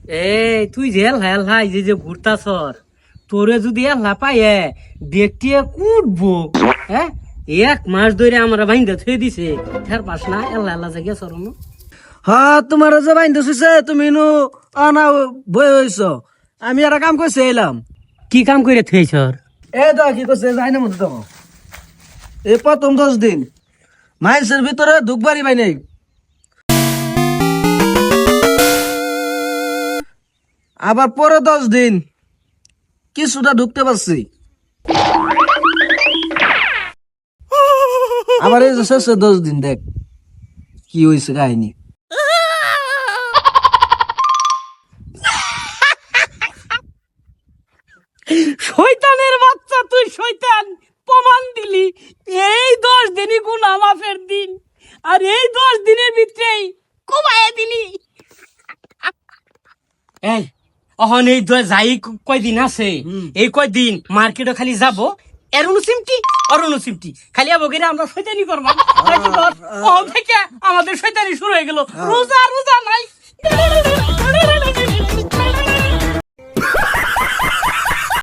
এই তুই যে হেলহা এই যে ঘুরতাছর তোরে যদি হেলহা পাইয়ে দেখতে কুটবো। হ্যাঁ, 1 মাস ধরে আমরা বাইন্দা থুয়ে দিছে তার পাস না এল্লা এল্লা জায়গা সরনো। হ্যাঁ তোমার যে বাইন্দা শুইছে তুমি নু আনা বই হইছ। আমি একটা কাম করছি এলাম। কি কাম করে থুয়েছর? এ দা কি করছে যাই না মতো দেখো। এই প্রথম 10 দিন মাইন্সের ভিতরে ঢুকবারই পাই নাই। আবার পরে 10 দিন কিছুটা ঢুকতে পারছি। আবার এই যে শেষে 10 দিন দেখ কি হয়েছে কাহিনী। শয়তানের বাচ্চা তুই শয়তান, প্রমাণ দিলি। এই 10 দিনই গুনাহ মাফের দিন, আর এই 10 দিনের ভিতরেই কমায় দিলি। এই অহন এই যাই কয়দিন আছে, এই কয়দিন মার্কেটে খালি যাব এরুনু সিমটি অরুণু সিমটি খালি আবগেরে আমরা শয়তানি করবা। অহন থেকে আমাদের শয়তানি শুরু হয়ে গেল। রোজা রোজা